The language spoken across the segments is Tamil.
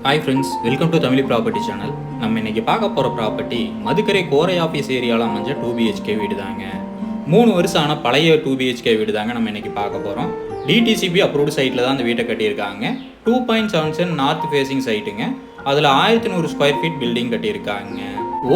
Hi friends, welcome to Tamil property channel. நம்ம இன்றைக்கி பார்க்க போகிற ப்ராப்பர்ட்டி மதுக்கரை கோரை ஆஃபீஸ் ஏரியாவில் அமைஞ்ச 2BHK வீடு தாங்க. 3 வருஷம் ஆன பழைய 2BHK வீடு தாங்க நம்ம இன்றைக்கி பார்க்க போகிறோம். DTCP அப்ரூவ்டு சைட்டில் தான் அந்த வீட்டை கட்டியிருக்காங்க. 2.7 நார்த் ஃபேஸிங் சைட்டுங்க. அதில் 1100 ஸ்கொயர் ஃபீட் பில்டிங் கட்டியிருக்காங்க.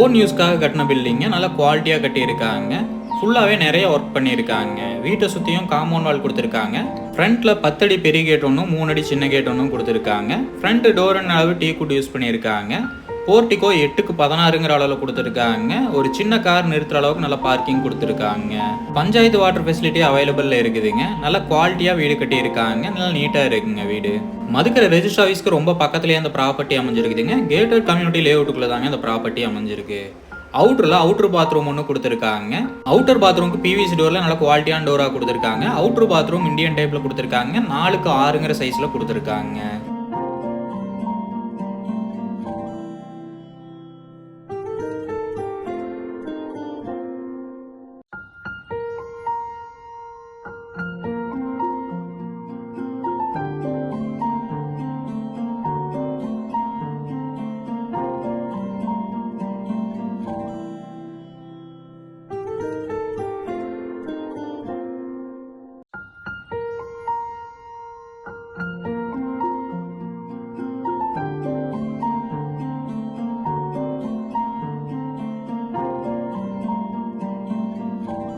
ஓன் யூஸ்க்காக கட்டின பில்டிங்க, நல்லா குவாலிட்டியாக கட்டியிருக்காங்க. ஃபுல்லாகவே நிறைய ஒர்க் பண்ணியிருக்காங்க. வீட்டை சுற்றியும் காம்பவுண்ட் வால் கொடுத்துருக்காங்க. ஃப்ரண்ட்டில் 10 அடி பெரிய கேட் ஒன்றும் 3 அடி சின்ன கேட் ஒன்றும் கொடுத்துருக்காங்க. ஃப்ரண்ட் டோர் அளவு டீ குட் யூஸ் பண்ணியிருக்காங்க. போர்ட்டிகோ 8க்கு 16ங்கிற அளவில் கொடுத்துருக்காங்க. ஒரு சின்ன கார் நிறுத்துற அளவுக்கு நல்ல பார்க்கிங் கொடுத்துருக்காங்க. பஞ்சாயத்து வாட்டர் ஃபெசிலிட்டி அவைலபிளில் இருக்குதுங்க. நல்ல குவாலிட்டியாக வீடு கட்டியிருக்காங்க. நல்லா நீட்டாக இருக்குங்க வீடு. மதுக்கரை ரெஜிஸ்டர் ஆஃபீஸ்க்கு ரொம்ப பக்கத்துலேயே அந்த ப்ராப்பர்ட்டி அமைஞ்சிருக்குதுங்க. கேட்டட் கம்யூனிட்டி லேஅவுட்டுக்குள்ளே தாங்க அந்த ப்ராப்பர்ட்டி அமைஞ்சிருக்கு. அவுட்டர் பாத்ரூம் ஒன்று கொடுத்துருக்காங்க. அவுட்டர் பாத்ரூமுக்கு பிவிசி டோரில் நல்ல குவாலிட்டியான டோராக கொடுத்துருக்காங்க. அவுட்டர் பாத்ரூம் இந்தியன் டைப்பில் கொடுத்துருக்காங்க. 4க்கு 6ங்கிற சைஸில் கொடுத்துருக்காங்க.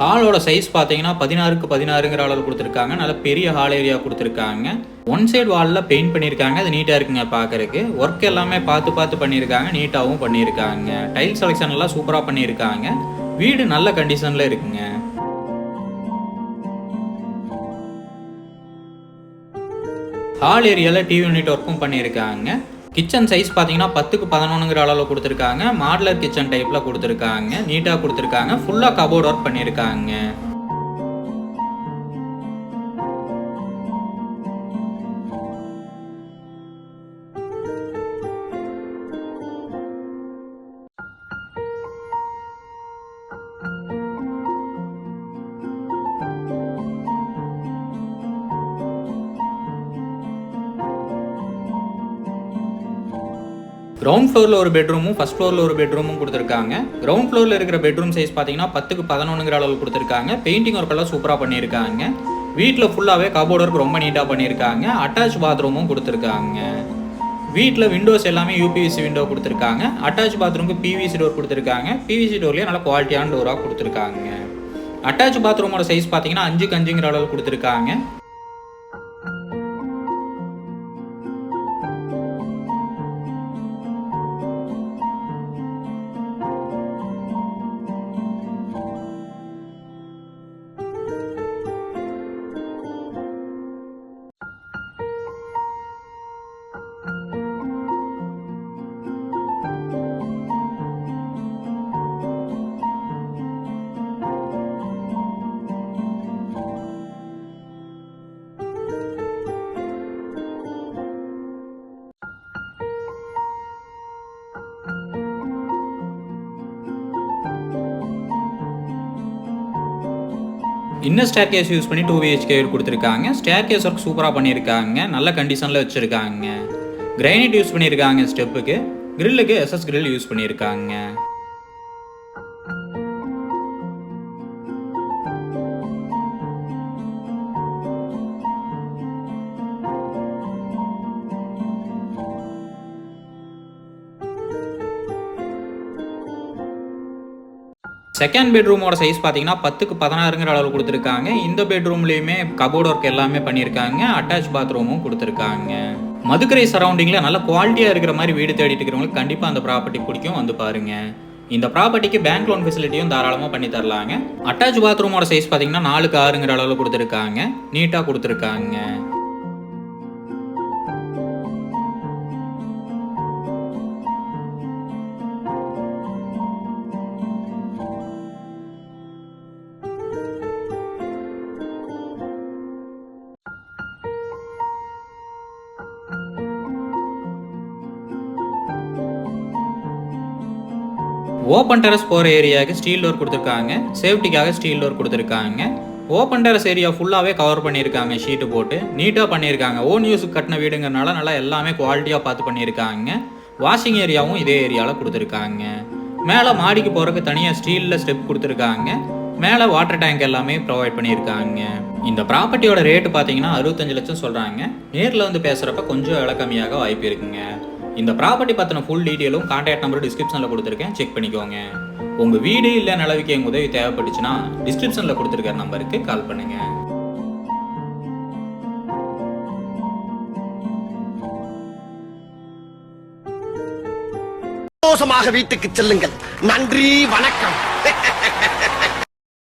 ஹாலோட சைஸ் பார்த்தீங்கன்னா 16க்கு 16ங்கிற அளவில் கொடுத்துருக்காங்க. நல்ல பெரிய ஹால் ஏரியா கொடுத்துருக்காங்க. ஒன் சைடு வாலில் பெயிண்ட் பண்ணியிருக்காங்க. அது நீட்டாக இருக்குங்க பார்க்குறதுக்கு. ஒர்க் எல்லாமே பார்த்து பண்ணியிருக்காங்க. நீட்டாகவும் பண்ணியிருக்காங்க. டைல் செலெக்ஷன் எல்லாம் சூப்பராக பண்ணியிருக்காங்க. வீடு நல்ல கண்டிஷனில் இருக்குங்க. ஹால் ஏரியாவில் டிவி யூனிட் ஒர்க்கும் பண்ணியிருக்காங்க. கிச்சன் சைஸ் பார்த்தீங்கன்னா 10க்கு 11ங்கிற அளவில் கொடுத்துருக்காங்க. மாடலர் கிச்சன் டைப்பில் கொடுத்துருக்காங்க. நீட்டாக கொடுத்துருக்காங்க. ஃபுல்லாக கபோர்ட் ஒர்க் பண்ணியிருக்காங்க. கிரவுண்ட் ஃப்ளோரில் ஒரு பெட்ரூமும் ஃபர்ஸ்ட் ஃப்ளோரில் ஒரு பெட்ரூமும் கொடுத்துருக்காங்க. கிரவுண்ட் ஃப்ளோரில் இருக்கிற பெட்ரூம் சைஸ் பார்த்தீங்கன்னா 10க்கு 11ங்கிற அளவில் கொடுத்துருக்காங்க. பெயிண்டிங் ஒர்க்கெல்லாம் சூப்பராக பண்ணியிருக்காங்க. வீட்டில் ஃபுல்லாகவே கபோர்ட் ஒர்க் ரொம்ப நீட்டாக பண்ணியிருக்காங்க. அட்டாச் பாத்ரூமும் கொடுத்துருக்காங்க. வீட்டில் விண்டோஸ் எல்லாமே யூபிவிசி விண்டோ கொடுத்துருக்காங்க. அட்டாச் பாத்ரூமுக்கு பிவிசி டோர் கொடுத்துருக்காங்க. பிவிசி டோர்லேயே நல்ல குவாலிட்டியான டோராக கொடுத்துருக்காங்க. அட்டாச் பாத்ரூமோட சைஸ் பார்த்தீங்கன்னா 5க்கு 5ங்கிற அளவில் கொடுத்துருக்காங்க. இன்னும் ஸ்டேர் கேஸ் யூஸ் பண்ணி 2BHK கொடுத்துருக்காங்க. ஸ்டேர் கேஸ் ஒர்க் சூப்பராக பண்ணியிருக்காங்க. நல்ல கண்டிஷனில் வச்சுருக்காங்க. கிரைனைட் யூஸ் பண்ணியிருக்காங்க. ஸ்டெப்புக்கு கிரில்லுக்கு SS கிரில் யூஸ் பண்ணியிருக்காங்க. செகண்ட் பெட்ரூமோட சைஸ் பார்த்தீங்கன்னா 10க்கு 16ங்கிற அளவு கொடுத்துருக்காங்க. இந்த பெட்ரூம்லேயுமே கபோர்ட் ஒர்க் எல்லாமே பண்ணியிருக்காங்க. அட்டாச் பாத்ரூமும் கொடுத்துருக்காங்க. மதுக்கரை சரௌண்டிங்கில் நல்ல குவாலிட்டியாக இருக்கிற மாதிரி வீடு தேடிட்டு இருக்கிறவங்களுக்கு கண்டிப்பாக அந்த ப்ராப்பர்ட்டி பிடிக்கும், வந்து பாருங்க. இந்த ப்ராப்பர்ட்டிக்கு பேங்க் லோன் ஃபெசிலிட்டியும் தாராளமாக பண்ணி தரலாங்க. அட்டாச் பாத்ரூமோட சைஸ் பார்த்தீங்கன்னா 4க்கு 6ங்கிற அளவில் கொடுத்துருக்காங்க. நீட்டாக கொடுத்துருக்காங்க. ஓப்பன் டெரஸ் போகிற ஏரியாவுக்கு ஸ்டீல் டோர் கொடுத்துருக்காங்க. சேஃப்டிக்காக ஸ்டீல் டோர் கொடுத்துருக்காங்க. ஓப்பன் டெரஸ் ஏரியா ஃபுல்லாகவே கவர் பண்ணியிருக்காங்க, ஷீட்டு போட்டு நீட்டாக பண்ணியிருக்காங்க. ஓன் யூஸுக்கு கட்டின வீடுங்கிறனால நல்லா எல்லாமே குவாலிட்டியாக பார்த்து பண்ணியிருக்காங்க. வாஷிங் ஏரியாவும் இதே ஏரியாவில் கொடுத்துருக்காங்க. மேலே மாடிக்கு போகிறதுக்கு தனியாக ஸ்டீலில் ஸ்டெப் கொடுத்துருக்காங்க. மேலே வாட்டர் டேங்க் எல்லாமே ப்ரொவைட் பண்ணியிருக்காங்க. இந்த ப்ராப்பர்ட்டியோட ரேட்டு பார்த்தீங்கன்னா 65 லட்சம் சொல்கிறாங்க. நேரில் வந்து பேசுகிறப்ப கொஞ்சம் விலை கம்மியாக வாய்ப்பு இருக்குங்க. இந்த ப்ராப்பர்ட்டி பற்றின ஃபுல் டீட்டெயிலும் கான்டாக்ட் நம்பர் டிஸ்கிரிப்ஷனில் கொடுத்துருக்கேன், செக் பண்ணிக்கோங்க. உங்கள் வீடு இல்லை நிலவிக்கு எங்கள் உதவி தேவைப்பட்டுச்சுன்னா டிஸ்கிரிப்ஷனில் கொடுத்துருக்கிற நம்பருக்கு கால் பண்ணுங்கள். சந்தோஷமாக வீட்டுக்கு செல்லுங்கள். நன்றி, வணக்கம்.